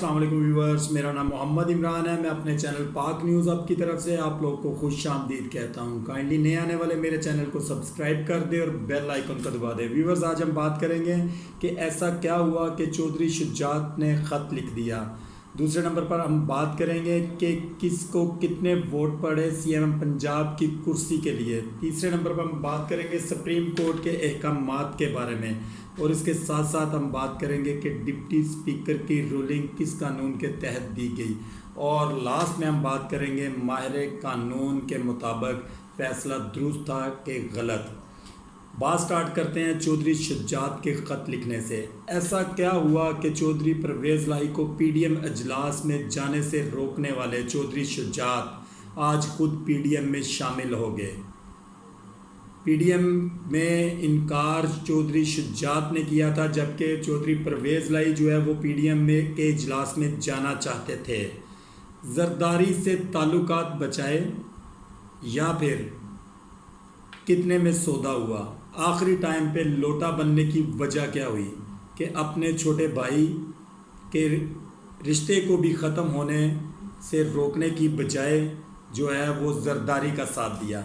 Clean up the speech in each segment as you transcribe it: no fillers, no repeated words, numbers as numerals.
अस्सलाम वालेकुम व्यूवर्स, मेरा नाम मोहम्मद इमरान है। मैं अपने चैनल पाक न्यूज़ अब की तरफ से आप लोग को खुश आमदीद कहता हूँ। काइंडली नए आने वाले मेरे चैनल को सब्सक्राइब कर दे और बेल आइकन को दबा दे। व्यूवर्स, आज हम बात करेंगे कि ऐसा क्या हुआ कि चौधरी शुजात ने ख़त लिख दिया। दूसरे नंबर पर हम बात करेंगे कि किसको कितने वोट पड़े सीएम पंजाब की कुर्सी के लिए। तीसरे नंबर पर हम बात करेंगे सुप्रीम कोर्ट के अहकामात के बारे में, और इसके साथ साथ हम बात करेंगे कि डिप्टी स्पीकर की रूलिंग किस कानून के तहत दी गई, और लास्ट में हम बात करेंगे माहिर कानून के मुताबिक फ़ैसला दुरुस्त था कि गलत। बात स्टार्ट करते हैं चौधरी शुजात के ख़त लिखने से। ऐसा क्या हुआ कि चौधरी परवेज़ इलाही को पीडीएम अजलास में जाने से रोकने वाले चौधरी शुजात आज खुद पीडीएम में शामिल हो गए। पीडीएम में इनकार चौधरी शुजात ने किया था, जबकि चौधरी परवेज़ इलाही जो है वो पीडीएम में के इजलास में जाना चाहते थे। जरदारी से ताल्लुकात बचाए या फिर कितने में सौदा हुआ। आखिरी टाइम पे लोटा बनने की वजह क्या हुई कि अपने छोटे भाई के रिश्ते को भी ख़त्म होने से रोकने की बजाय जो है वो जरदारी का साथ दिया।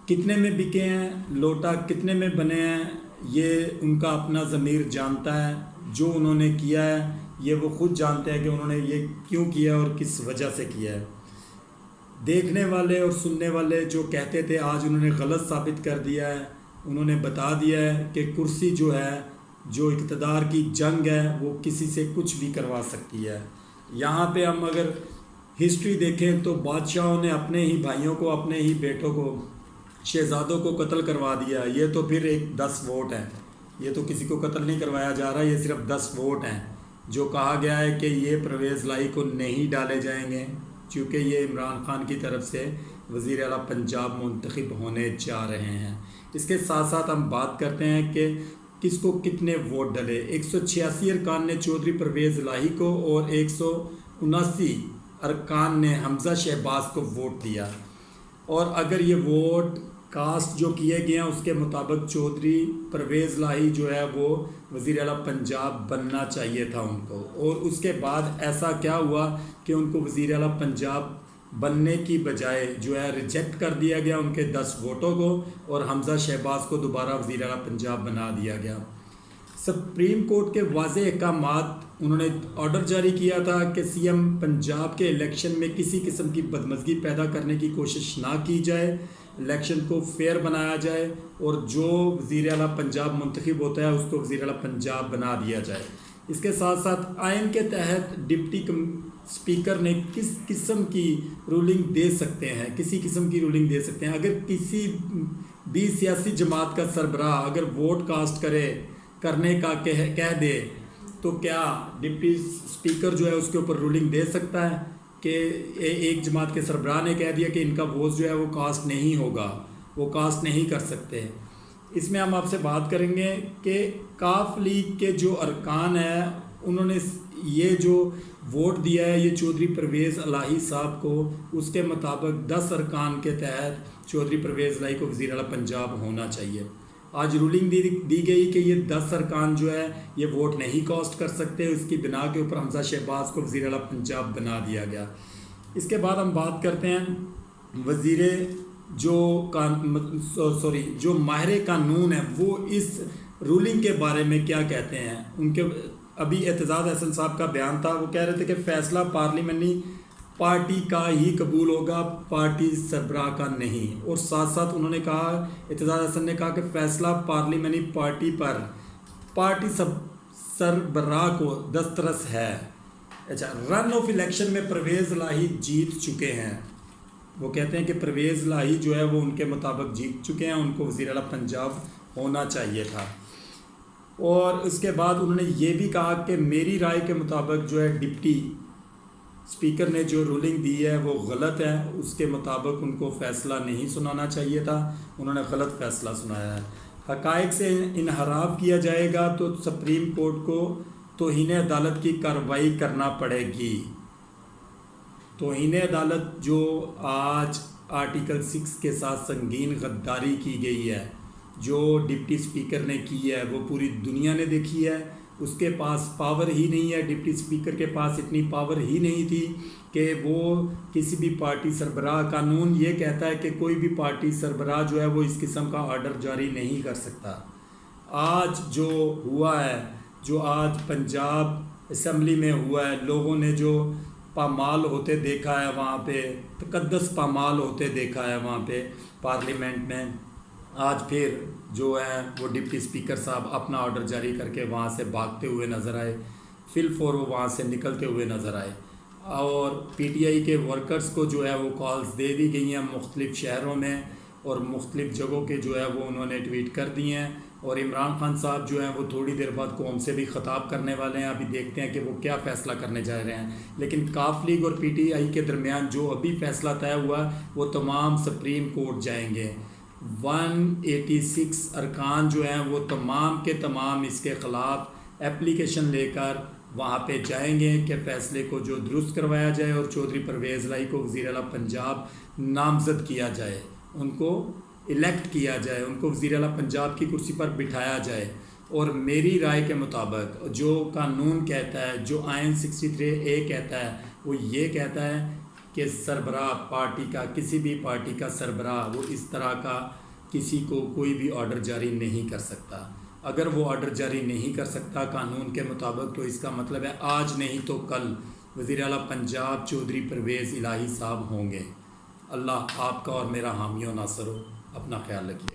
कितने में बिके हैं लोटा, कितने में बने हैं, ये उनका अपना ज़मीर जानता है। जो उन्होंने किया है ये वो खुद जानते हैं कि उन्होंने ये क्यों किया और किस वजह से किया है। देखने वाले और सुनने वाले जो कहते थे आज उन्होंने गलत साबित कर दिया है। उन्होंने बता दिया है कि कुर्सी जो है, जो इक़्तिदार की जंग है, वो किसी से कुछ भी करवा सकती है। यहाँ पे हम अगर हिस्ट्री देखें तो बादशाहों ने अपने ही भाइयों को, अपने ही बेटों को, शहज़ादों को कत्ल करवा दिया। ये तो फिर एक 10 वोट हैं, ये तो किसी को कत्ल नहीं करवाया जा रहा, ये सिर्फ 10 वोट हैं। जो कहा गया है कि ये परवेज़ इलाही को नहीं डाले जाएंगे क्योंकि ये इमरान खान की तरफ से वज़ीर आला पंजाब मुंतखब होने जा रहे हैं। इसके साथ साथ हम बात करते हैं कि किसको कितने वोट डले। 186 अरकान ने चौधरी परवेज़ इलाही को और 179 अरकान ने हमज़ा शहबाज को वोट दिया। और अगर ये वोट कास्ट जो किए गए हैं उसके मुताबिक चौधरी परवेज़ इलाही जो है वो वज़ीर आला पंजाब बनना चाहिए था उनको। और उसके बाद ऐसा क्या हुआ कि उनको वज़ीर आला पंजाब बनने की बजाय जो है रिजेक्ट कर दिया गया उनके 10 वोटों को, और हमज़ा शहबाज को दोबारा वज़ीर आला पंजाब बना दिया गया। सुप्रीम कोर्ट के वाज़ेह अहकामात, उन्होंने ऑर्डर जारी किया था कि सीएम पंजाब के इलेक्शन में किसी किस्म की बदमज़गी पैदा करने की कोशिश ना की जाए, इलेक्शन को फेयर बनाया जाए, और जो वज़ीर आला पंजाब मुंतखब होता है उसको वज़ीर आला पंजाब बना दिया जाए। इसके साथ साथ आइन के तहत डिप्टी स्पीकर ने किस किस्म की रूलिंग दे सकते हैं, किसी किस्म की रूलिंग दे सकते हैं। अगर किसी भी सियासी जमात का सरबराह अगर वोट कास्ट करने का कह दे तो क्या डिप्टी स्पीकर जो है उसके ऊपर रूलिंग दे सकता है कि एक जमात के सरबराह ने कह दिया कि इनका वोट जो है वो कास्ट नहीं होगा, वो कास्ट नहीं कर सकते। इसमें हम आपसे बात करेंगे कि काफ लीग के जो अरकान है उन्होंने ये जो वोट दिया है ये चौधरी परवेज़ इलाही साहब को, उसके मुताबिक 10 अरकान के तहत चौधरी परवेज़ इलाही को वज़ीर आला पंजाब होना चाहिए। आज रूलिंग दी गई कि ये 10 अरकान जो है ये वोट नहीं कास्ट कर सकते, उसकी बिना के ऊपर हमज़ा शहबाज को वज़ीर आला पंजाब बना दिया गया। इसके बाद हम बात करते हैं जो माहिर कानून है वो इस रूलिंग के बारे में क्या कहते हैं। उनके अभी एतजाज़ अहसन साहब का बयान था, वो कह रहे थे कि फ़ैसला पार्लियामेंट्री पार्टी का ही कबूल होगा, पार्टी सरबराह का नहीं। और साथ साथ उन्होंने कहा, एतजाज़ अहसन ने कहा कि फ़ैसला पार्लियामेंट्री पार्टी पर पार्टी सरबराह को दस्तरस है। अच्छा, रन ऑफ इलेक्शन में परवेज़ इलाही जीत चुके हैं। वो कहते हैं कि परवेज़ इलाही जो है वो उनके मुताबिक जीत चुके हैं, उनको वज़ीर आला पंजाब होना चाहिए था। और उसके बाद उन्होंने ये भी कहा कि मेरी राय के मुताबिक जो है डिप्टी स्पीकर ने जो रूलिंग दी है वो गलत है, उसके मुताबिक उनको फ़ैसला नहीं सुनाना चाहिए था, उन्होंने गलत फ़ैसला सुनाया है। हक़ाइक़ से इनहराफ किया जाएगा तो सुप्रीम कोर्ट को तौहीन अदालत की कार्रवाई करना पड़ेगी। तौहीन अदालत जो आज आर्टिकल 6 के साथ संगीन गद्दारी की गई है, जो डिप्टी स्पीकर ने की है वो पूरी दुनिया ने देखी है, اس کے پاس پاور ہی نہیں ہے، ڈپٹی اسپیکر کے پاس اتنی پاور ہی نہیں تھی کہ وہ کسی بھی پارٹی سربراہ، قانون یہ کہتا ہے کہ کوئی بھی پارٹی سربراہ جو ہے وہ اس قسم کا آرڈر جاری نہیں کر سکتا۔ آج جو ہوا ہے، جو آج پنجاب اسمبلی میں ہوا ہے، لوگوں نے جو پامال ہوتے دیکھا ہے وہاں پہ، تقدس پامال ہوتے دیکھا ہے وہاں پہ پارلیمنٹ میں، آج پھر جو ہے وہ ڈپٹی اسپیکر صاحب اپنا آرڈر جاری کر کے وہاں سے بھاگتے ہوئے نظر آئے، فی الفور وہ وہاں سے نکلتے ہوئے نظر آئے۔ اور پی ٹی آئی کے ورکرز کو جو ہے وہ کالز دے دی گئی ہیں مختلف شہروں میں اور مختلف جگہوں کے جو ہے وہ انہوں نے ٹویٹ کر دی ہیں، اور عمران خان صاحب جو ہیں وہ تھوڑی دیر بعد قوم سے بھی خطاب کرنے والے ہیں، ابھی دیکھتے ہیں کہ وہ کیا فیصلہ کرنے جا رہے ہیں۔ لیکن کاف لیگ اور پی ٹی آئی کے درمیان جو ابھی فیصلہ طے ہوا وہ تمام سپریم کورٹ جائیں گے، 186 ارکان جو ہیں وہ تمام کے تمام اس کے خلاف اپلیکیشن لے کر وہاں پہ جائیں گے کہ فیصلے کو جو درست کروایا جائے اور چودھری پرویز الہی کو وزیر اعلیٰ پنجاب نامزد کیا جائے، ان کو الیکٹ کیا جائے، ان کو وزیر اعلیٰ پنجاب کی کرسی پر بٹھایا جائے۔ اور میری رائے کے مطابق جو قانون کہتا ہے، جو آئین 63A کہتا ہے، وہ یہ کہتا ہے کہ سربراہ پارٹی کا، کسی بھی پارٹی کا سربراہ وہ اس طرح کا کسی کو کوئی بھی آرڈر جاری نہیں کر سکتا۔ اگر وہ آرڈر جاری نہیں کر سکتا قانون کے مطابق، تو اس کا مطلب ہے آج نہیں تو کل وزیر اعلیٰ پنجاب چودھری پرویز الہی صاحب ہوں گے۔ اللہ آپ کا اور میرا حامی و ناصر ہو، اپنا خیال رکھیے۔